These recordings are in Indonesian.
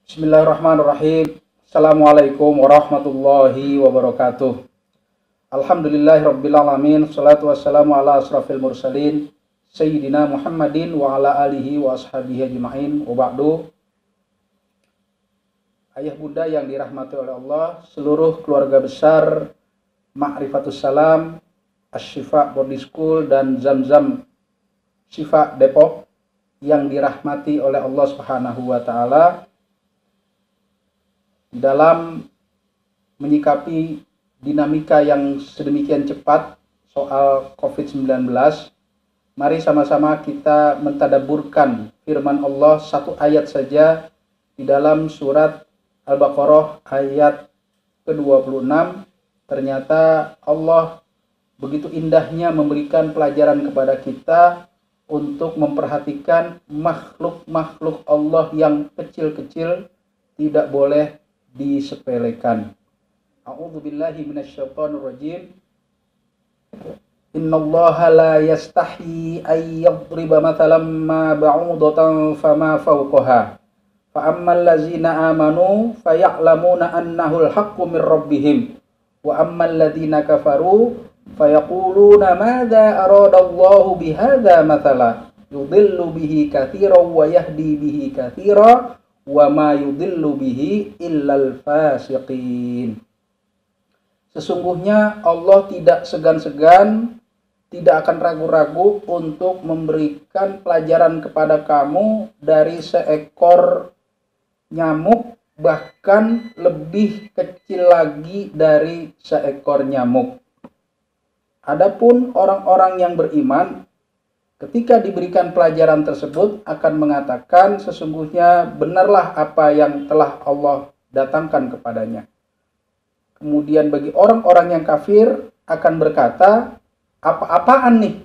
Bismillahirrahmanirrahim. Assalamualaikum warahmatullahi wabarakatuh. Alhamdulillahirrabbilalamin. Salatu wassalamu ala asrafil mursalin Sayyidina Muhammadin wa ala alihi wa ashabihi ajma'in. Wa ba'du. Ayah bunda yang dirahmati oleh Allah, seluruh keluarga besar Ma'rifatus Salam, Asy-Syifa Boarding School dan Zam-Zam Syifa Depok yang dirahmati oleh Allah Subhanahu wa taala, dalam menyikapi dinamika yang sedemikian cepat soal COVID-19, mari sama-sama kita mentadaburkan firman Allah satu ayat saja di dalam surat Al-Baqarah ayat ke-26. Ternyata Allah begitu indahnya memberikan pelajaran kepada kita untuk memperhatikan makhluk-makhluk Allah yang kecil-kecil tidak boleh disepelekan. A'udzubillahi minasyaitonirrajim. Innallaha la yastahi ay yadriba mathalan ma ba'udatan fama fawqaha. Fa ammal ladzina amanu faya'lamuna annahu al-haqqu min rabbihim wa ammal ladzina kafaru fayaquluna madza aradallahu bihadza mathala yudhillu bihi katsiran wa yahdi bihi katsiran wa ma yudhillu bihi illal fasiqin. Sesungguhnya Allah tidak segan-segan, tidak akan ragu-ragu untuk memberikan pelajaran kepada kamu dari seekor nyamuk, bahkan lebih kecil lagi dari seekor nyamuk. Adapun orang-orang yang beriman, ketika diberikan pelajaran tersebut akan mengatakan sesungguhnya benarlah apa yang telah Allah datangkan kepadanya. Kemudian bagi orang-orang yang kafir akan berkata, apa-apaan nih?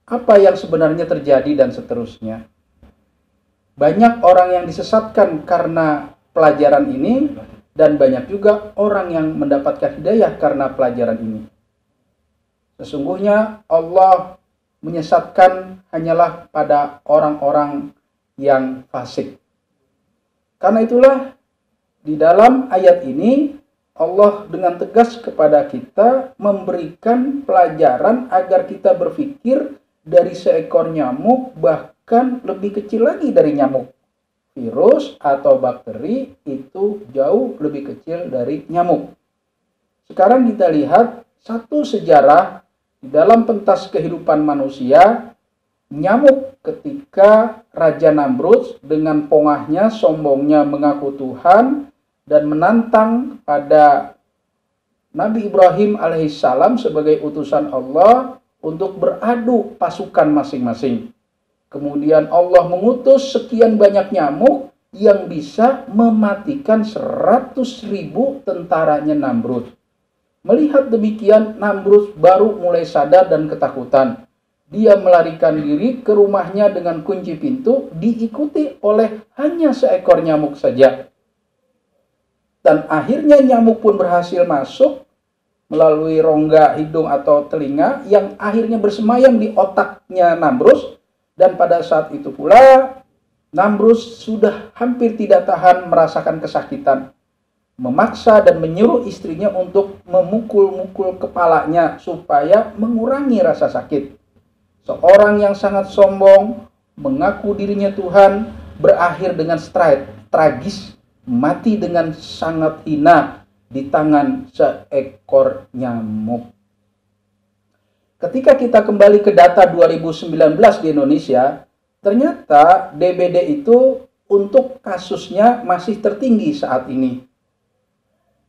Apa yang sebenarnya terjadi dan seterusnya. Banyak orang yang disesatkan karena pelajaran ini dan banyak juga orang yang mendapatkan hidayah karena pelajaran ini. Sesungguhnya Allah menyesatkan hanyalah pada orang-orang yang fasik. Karena itulah di dalam ayat ini Allah dengan tegas kepada kita memberikan pelajaran agar kita berpikir dari seekor nyamuk, bahkan lebih kecil lagi dari nyamuk. Virus atau bakteri itu jauh lebih kecil dari nyamuk. Sekarang kita lihat satu sejarah di dalam pentas kehidupan manusia. Nyamuk ketika Raja Namrud dengan pongahnya, sombongnya mengaku Tuhan dan menantang pada Nabi Ibrahim alaihissalam sebagai utusan Allah untuk beradu pasukan masing-masing. Kemudian Allah mengutus sekian banyak nyamuk yang bisa mematikan 100.000 tentaranya Namrud. Melihat demikian, Namrud baru mulai sadar dan ketakutan. Dia melarikan diri ke rumahnya dengan kunci pintu, diikuti oleh hanya seekor nyamuk saja. Dan akhirnya nyamuk pun berhasil masuk melalui rongga hidung atau telinga yang akhirnya bersemayam di otaknya Namrud. Dan pada saat itu pula, Namrud sudah hampir tidak tahan merasakan kesakitan. Memaksa dan menyuruh istrinya untuk memukul-mukul kepalanya supaya mengurangi rasa sakit. Seorang yang sangat sombong, mengaku dirinya Tuhan, berakhir dengan tragis, mati dengan sangat hina di tangan seekor nyamuk. Ketika kita kembali ke data 2019 di Indonesia, ternyata DBD itu untuk kasusnya masih tertinggi saat ini.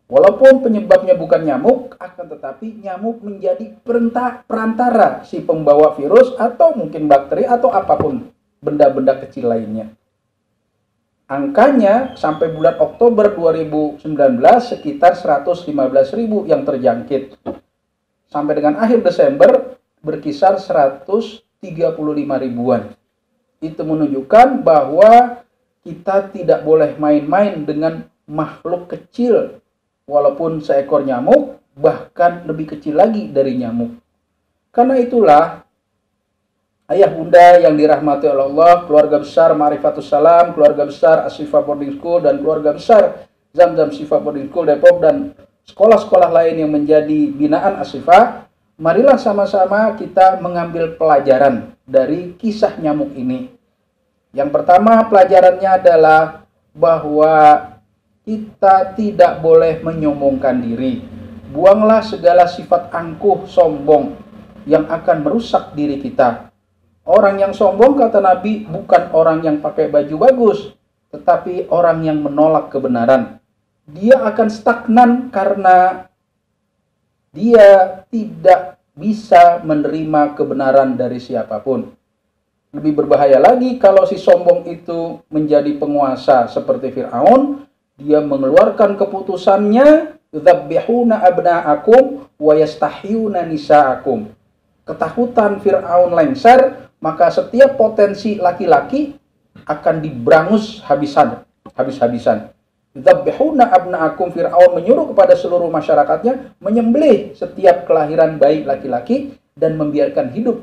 Walaupun penyebabnya bukan nyamuk, akan tetapi nyamuk menjadi perantara si pembawa virus atau mungkin bakteri atau apapun benda-benda kecil lainnya. Angkanya sampai bulan Oktober 2019 sekitar 115.000 yang terjangkit. Sampai dengan akhir Desember berkisar 135 ribuan. Itu menunjukkan bahwa kita tidak boleh main-main dengan makhluk kecil. Walaupun seekor nyamuk, bahkan lebih kecil lagi dari nyamuk. Karena itulah Ayah bunda yang dirahmati oleh Allah, keluarga besar Ma'rifatus Salam, keluarga besar Ashifa Boarding School, dan keluarga besar Zamzam Shifa Boarding School Depok, dan sekolah-sekolah lain yang menjadi binaan Ashifa, marilah sama-sama kita mengambil pelajaran dari kisah nyamuk ini. Yang pertama, pelajarannya adalah bahwa kita tidak boleh menyombongkan diri. Buanglah segala sifat angkuh, sombong yang akan merusak diri kita. Orang yang sombong, kata Nabi, bukan orang yang pakai baju bagus, tetapi orang yang menolak kebenaran. Dia akan stagnan karena dia tidak bisa menerima kebenaran dari siapapun. Lebih berbahaya lagi kalau si sombong itu menjadi penguasa seperti Fir'aun. Dia mengeluarkan keputusannya, "Yudzabihuna abna'akum wa yastahyuna nisa'akum." Ketakutan Fir'aun lengser, maka setiap potensi laki-laki akan diberangus habis-habisan. Yudzabihuna abna'akum, Fir'aun menyuruh kepada seluruh masyarakatnya menyembelih setiap kelahiran bayi laki-laki dan membiarkan hidup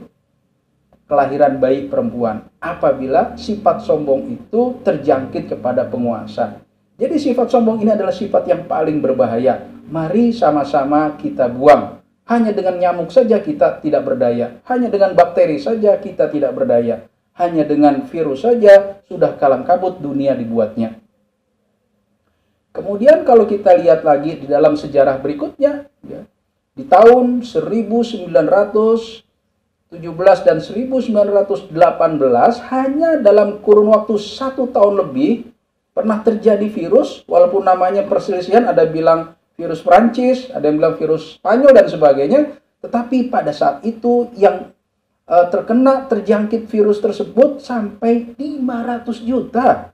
kelahiran bayi perempuan apabila sifat sombong itu terjangkit kepada penguasa. Jadi sifat sombong ini adalah sifat yang paling berbahaya. Mari sama-sama kita buang. Hanya dengan nyamuk saja kita tidak berdaya. Hanya dengan bakteri saja kita tidak berdaya. Hanya dengan virus saja sudah kalang kabut dunia dibuatnya. Kemudian kalau kita lihat lagi di dalam sejarah berikutnya, ya, di tahun 1917 dan 1918, hanya dalam kurun waktu 1 tahun lebih, pernah terjadi virus, walaupun namanya perselisihan, ada bilang virus Prancis, ada yang bilang virus Spanyol dan sebagainya, tetapi pada saat itu yang terjangkit virus tersebut sampai 500 juta,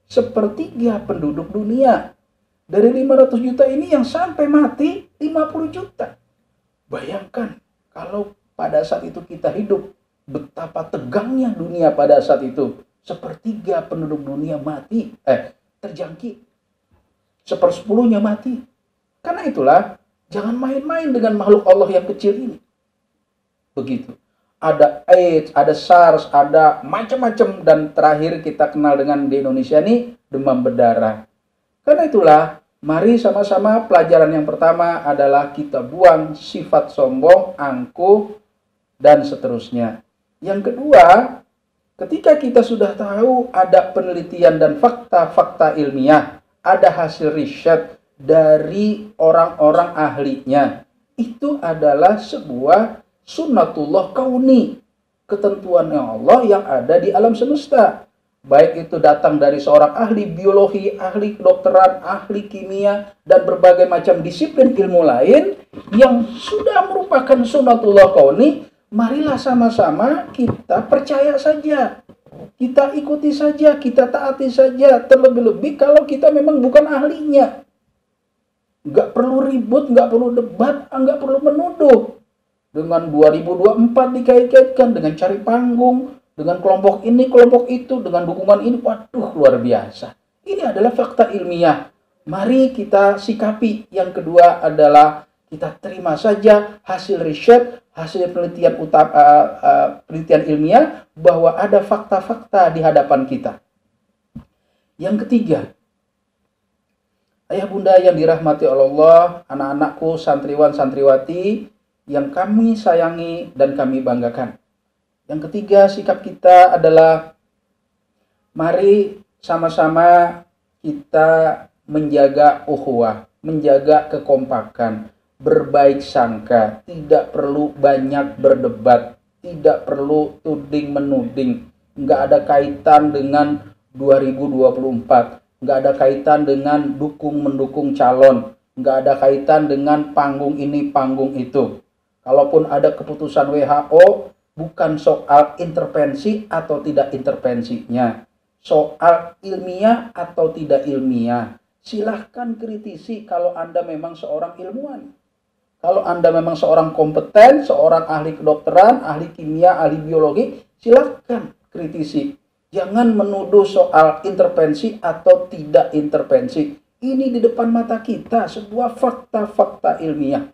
sepertiga penduduk dunia. Dari 500 juta ini yang sampai mati 50 juta. Bayangkan kalau pada saat itu kita hidup, betapa tegangnya dunia pada saat itu. Sepertiga penduduk dunia mati, terjangkit. 1/10-nya mati. Karena itulah, jangan main-main dengan makhluk Allah yang kecil ini. Begitu. Ada AIDS, ada SARS, ada macam-macam, dan terakhir kita kenal dengan di Indonesia ini demam berdarah. Karena itulah, mari sama-sama pelajaran yang pertama adalah kita buang sifat sombong, angkuh, dan seterusnya. Yang kedua, ketika kita sudah tahu ada penelitian dan fakta-fakta ilmiah, ada hasil riset dari orang-orang ahlinya, itu adalah sebuah sunnatullah kauni, ketentuan Allah yang ada di alam semesta. Baik itu datang dari seorang ahli biologi, ahli kedokteran, ahli kimia, dan berbagai macam disiplin ilmu lain yang sudah merupakan sunnatullah kauni, marilah sama-sama kita percaya saja. Kita ikuti saja, kita taati saja. Terlebih-lebih kalau kita memang bukan ahlinya. Nggak perlu ribut, nggak perlu debat, nggak perlu menuduh. Dengan 2024 dikait-kaitkan, dengan cari panggung, dengan kelompok ini, kelompok itu, dengan dukungan ini, waduh luar biasa. Ini adalah fakta ilmiah. Mari kita sikapi. Yang kedua adalah kita terima saja hasil riset, hasil penelitian ilmiah, bahwa ada fakta-fakta di hadapan kita. Yang ketiga, ayah bunda yang dirahmati Allah, anak-anakku, santriwan, santriwati, yang kami sayangi dan kami banggakan. Yang ketiga, sikap kita adalah mari sama-sama kita menjaga ukhuwah, menjaga kekompakan, berbaik sangka, tidak perlu banyak berdebat, tidak perlu tuding-menuding, nggak ada kaitan dengan 2024, nggak ada kaitan dengan dukung-mendukung calon, nggak ada kaitan dengan panggung ini, panggung itu. Kalaupun ada keputusan WHO, bukan soal intervensi atau tidak intervensinya, soal ilmiah atau tidak ilmiah. Silahkan kritisi kalau Anda memang seorang ilmuwan. Kalau Anda memang seorang kompeten, seorang ahli kedokteran, ahli kimia, ahli biologi, silahkan kritisi. Jangan menuduh soal intervensi atau tidak intervensi. Ini di depan mata kita, sebuah fakta-fakta ilmiah.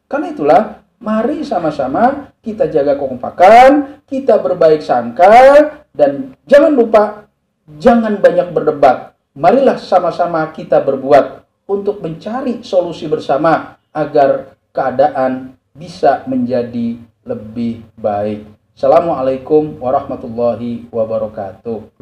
Karena itulah, Mari sama-sama kita jaga kekompakan, kita berbaik sangka, dan jangan lupa, jangan banyak berdebat. Marilah sama-sama kita berbuat untuk mencari solusi bersama agar keadaan bisa menjadi lebih baik. Assalamualaikum warahmatullahi wabarakatuh.